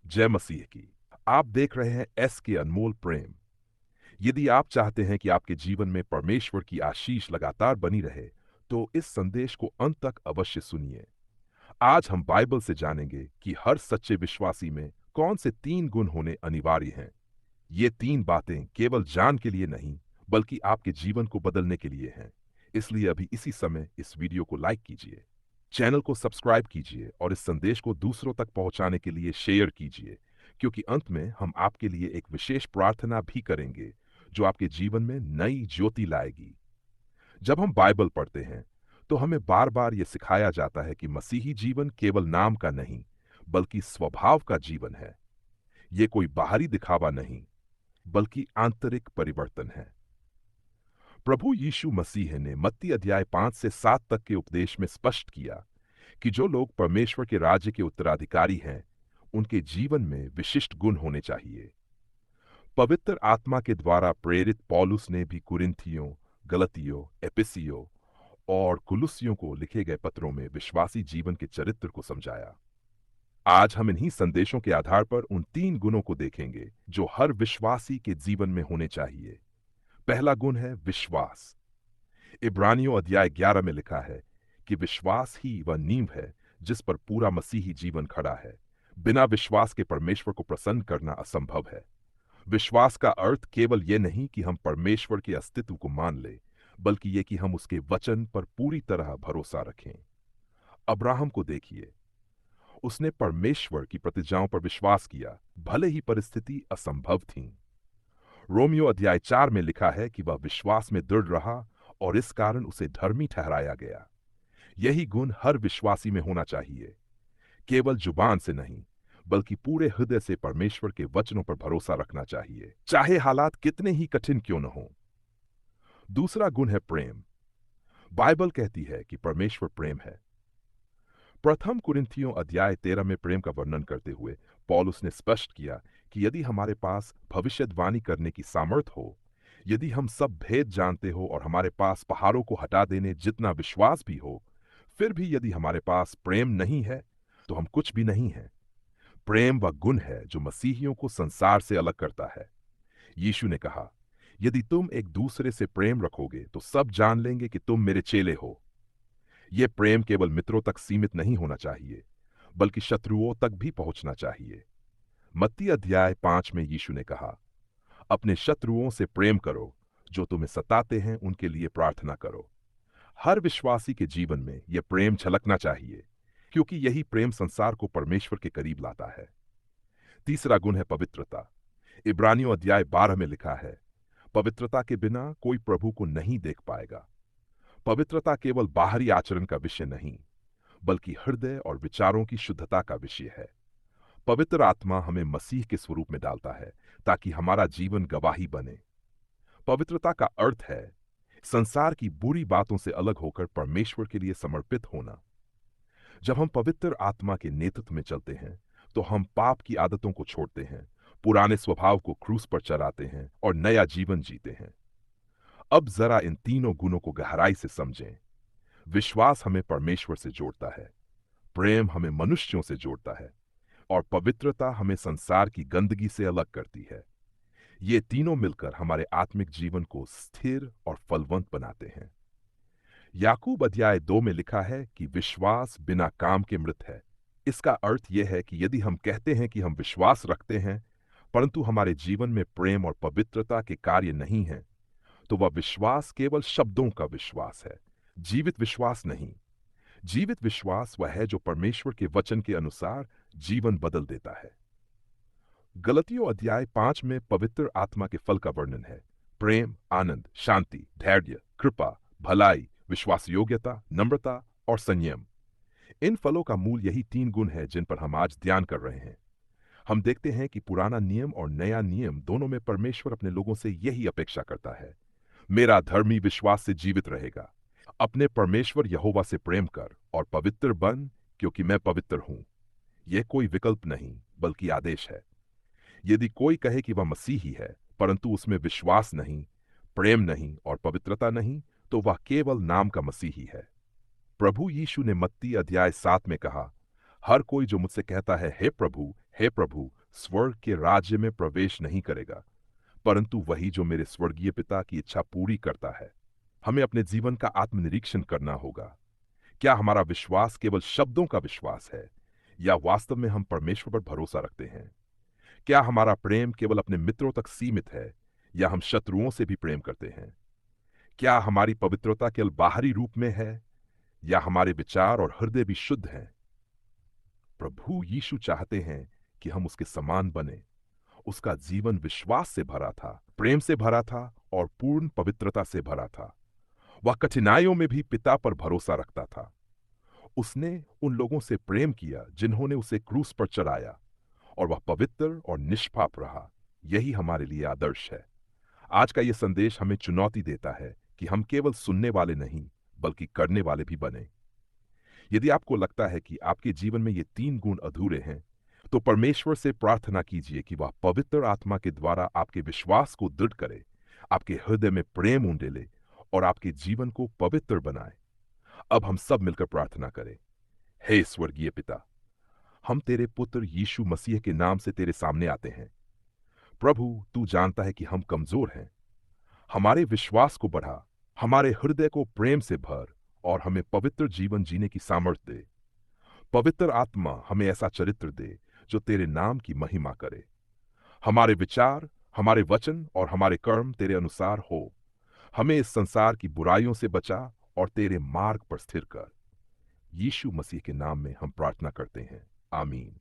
जय मसीह की। आप देख रहे हैं एस के अनमोल प्रेम। यदि आप चाहते हैं कि आपके जीवन में परमेश्वर की आशीष लगातार बनी रहे, तो इस संदेश को अंत तक अवश्य सुनिए। आज हम बाइबल से जानेंगे कि हर सच्चे विश्वासी में कौन से 3 गुण होने अनिवार्य हैं। ये 3 बातें केवल जान के लिए नहीं, बल्कि आपके जीवन को बदलने के लिए हैं। इसलिए अभी इसी समय इस वीडियो को लाइक कीजिए, चैनल को सब्सक्राइब कीजिए और इस संदेश को दूसरों तक पहुंचाने के लिए शेयर कीजिए, क्योंकि अंत में हम आपके लिए एक विशेष प्रार्थना भी करेंगे, जो आपके जीवन में नई ज्योति लाएगी। जब हम बाइबल पढ़ते हैं, तो हमें बार बार ये सिखाया जाता है कि मसीही जीवन केवल नाम का नहीं, बल्कि स्वभाव का जीवन है। ये कोई बाहरी दिखावा नहीं, बल्कि आंतरिक परिवर्तन है। प्रभु यीशु मसीह ने मत्ती अध्याय 5 से 7 तक के उपदेश में स्पष्ट किया कि जो लोग परमेश्वर के राज्य के उत्तराधिकारी हैं, उनके जीवन में विशिष्ट गुण होने चाहिए। पवित्र आत्मा के द्वारा प्रेरित पौलुस ने भी कुरिन्थियों, गलतियों, एपिसियों और कुलुसियों को लिखे गए पत्रों में विश्वासी जीवन के चरित्र को समझाया। आज हम इन्हीं संदेशों के आधार पर उन 3 गुणों को देखेंगे जो हर विश्वासी के जीवन में होने चाहिए। पहला गुण है विश्वास। इब्रानियों अध्याय 11 में लिखा है कि विश्वास ही वह नींव है जिस पर पूरा मसीही जीवन खड़ा है। बिना विश्वास के परमेश्वर को प्रसन्न करना असंभव है। विश्वास का अर्थ केवल यह नहीं कि हम परमेश्वर के अस्तित्व को मान ले, बल्कि यह कि हम उसके वचन पर पूरी तरह भरोसा रखें। अब्राहम को देखिए, उसने परमेश्वर की प्रतिज्ञाओं पर विश्वास किया, भले ही परिस्थिति असंभव थी। रोमियो अध्याय 4 में लिखा है कि वह विश्वास में दृढ़ रहा और इस कारण उसे धर्मी ठहराया गया। यही गुण हर विश्वासी में होना चाहिए, केवल जुबान से नहीं, बल्कि पूरे हृदय से परमेश्वर के वचनों पर भरोसा रखना चाहिए, चाहे हालात कितने ही कठिन क्यों न हो। दूसरा गुण है प्रेम। बाइबल कहती है कि परमेश्वर प्रेम है। प्रथम कुरिन्थियों अध्याय 13 में प्रेम का वर्णन करते हुए पौलुस ने स्पष्ट किया कि यदि हमारे पास भविष्यवाणी करने की सामर्थ हो, यदि हम सब भेद जानते हो और हमारे पास पहाड़ों को हटा देने जितना विश्वास भी हो, फिर भी यदि हमारे पास प्रेम नहीं है, तो हम कुछ भी नहीं हैं। प्रेम वह गुण है जो मसीहियों को संसार से अलग करता है। यीशु ने कहा, यदि तुम एक दूसरे से प्रेम रखोगे तो सब जान लेंगे कि तुम मेरे चेले हो। यह प्रेम केवल मित्रों तक सीमित नहीं होना चाहिए, बल्कि शत्रुओं तक भी पहुंचना चाहिए। मत्ती अध्याय 5 में यीशु ने कहा, अपने शत्रुओं से प्रेम करो, जो तुम्हें सताते हैं उनके लिए प्रार्थना करो। हर विश्वासी के जीवन में यह प्रेम झलकना चाहिए, क्योंकि यही प्रेम संसार को परमेश्वर के करीब लाता है। तीसरा गुण है पवित्रता। इब्रानियों अध्याय 12 में लिखा है, पवित्रता के बिना कोई प्रभु को नहीं देख पाएगा। पवित्रता केवल बाहरी आचरण का विषय नहीं, बल्कि हृदय और विचारों की शुद्धता का विषय है। पवित्र आत्मा हमें मसीह के स्वरूप में डालता है, ताकि हमारा जीवन गवाही बने। पवित्रता का अर्थ है संसार की बुरी बातों से अलग होकर परमेश्वर के लिए समर्पित होना। जब हम पवित्र आत्मा के नेतृत्व में चलते हैं, तो हम पाप की आदतों को छोड़ते हैं, पुराने स्वभाव को क्रूस पर चढ़ाते हैं और नया जीवन जीते हैं। अब जरा इन तीनों गुणों को गहराई से समझें। विश्वास हमें परमेश्वर से जोड़ता है, प्रेम हमें मनुष्यों से जोड़ता है और पवित्रता हमें संसार की गंदगी से अलग करती है। ये तीनों मिलकर हमारे आत्मिक जीवन को स्थिर और फलवंत बनाते हैं। याकूब अध्याय 2 में लिखा है कि विश्वास बिना काम के मृत है। इसका अर्थ यह है कि यदि हम कहते हैं कि हम विश्वास रखते हैं, परंतु हमारे जीवन में प्रेम और पवित्रता के कार्य नहीं हैं, तो वह विश्वास केवल शब्दों का विश्वास है, जीवित विश्वास नहीं। जीवित विश्वास वह है जो परमेश्वर के वचन के अनुसार जीवन बदल देता है। गलतियों अध्याय 5 में पवित्र आत्मा के फल का वर्णन है। प्रेम, आनंद, शांति, धैर्य, कृपा, भलाई, विश्वास योग्यता, नम्रता और संयम। इन फलों का मूल यही 3 गुण है जिन पर हम आज ध्यान कर रहे हैं। हम देखते हैं कि पुराना नियम और नया नियम दोनों में परमेश्वर अपने लोगों से यही अपेक्षा करता है। मेरा धर्मी विश्वास से जीवित रहेगा। अपने परमेश्वर यहोवा से प्रेम कर और पवित्र बन, क्योंकि मैं पवित्र हूं। यह कोई विकल्प नहीं, बल्कि आदेश है। यदि कोई कहे कि वह मसीही है, परंतु उसमें विश्वास नहीं, प्रेम नहीं और पवित्रता नहीं, तो वह केवल नाम का मसीही है। प्रभु यीशु ने मत्ती अध्याय 7 में कहा, हर कोई जो मुझसे कहता है हे प्रभु, हे प्रभु, स्वर्ग के राज्य में प्रवेश नहीं करेगा, परंतु वही जो मेरे स्वर्गीय पिता की इच्छा पूरी करता है। हमें अपने जीवन का आत्मनिरीक्षण करना होगा। क्या हमारा विश्वास केवल शब्दों का विश्वास है, या वास्तव में हम परमेश्वर पर भरोसा रखते हैं? क्या हमारा प्रेम केवल अपने मित्रों तक सीमित है, या हम शत्रुओं से भी प्रेम करते हैं? क्या हमारी पवित्रता केवल बाहरी रूप में है, या हमारे विचार और हृदय भी शुद्ध हैं? प्रभु यीशु चाहते हैं कि हम उसके समान बने। उसका जीवन विश्वास से भरा था, प्रेम से भरा था और पूर्ण पवित्रता से भरा था। वह कठिनाइयों में भी पिता पर भरोसा रखता था। उसने उन लोगों से प्रेम किया जिन्होंने उसे क्रूस पर चढ़ाया, और वह पवित्र और निष्पाप रहा। यही हमारे लिए आदर्श है। आज का यह संदेश हमें चुनौती देता है कि हम केवल सुनने वाले नहीं, बल्कि करने वाले भी बने। यदि आपको लगता है कि आपके जीवन में ये 3 गुण अधूरे हैं, तो परमेश्वर से प्रार्थना कीजिए कि वह पवित्र आत्मा के द्वारा आपके विश्वास को दृढ़ करे, आपके हृदय में प्रेम उंडेले और आपके जीवन को पवित्र बनाए। अब हम सब मिलकर प्रार्थना करें। हे स्वर्गीय पिता, हम तेरे पुत्र यीशु मसीह के नाम से तेरे सामने आते हैं। प्रभु, तू जानता है कि हम कमजोर हैं। हमारे विश्वास को बढ़ा, हमारे हृदय को प्रेम से भर और हमें पवित्र जीवन जीने की सामर्थ्य दे। पवित्र आत्मा हमें ऐसा चरित्र दे जो तेरे नाम की महिमा करे। हमारे विचार, हमारे वचन और हमारे कर्म तेरे अनुसार हो। हमें इस संसार की बुराइयों से बचा और तेरे मार्ग पर स्थिर कर। यीशु मसीह के नाम में हम प्रार्थना करते हैं। आमीन।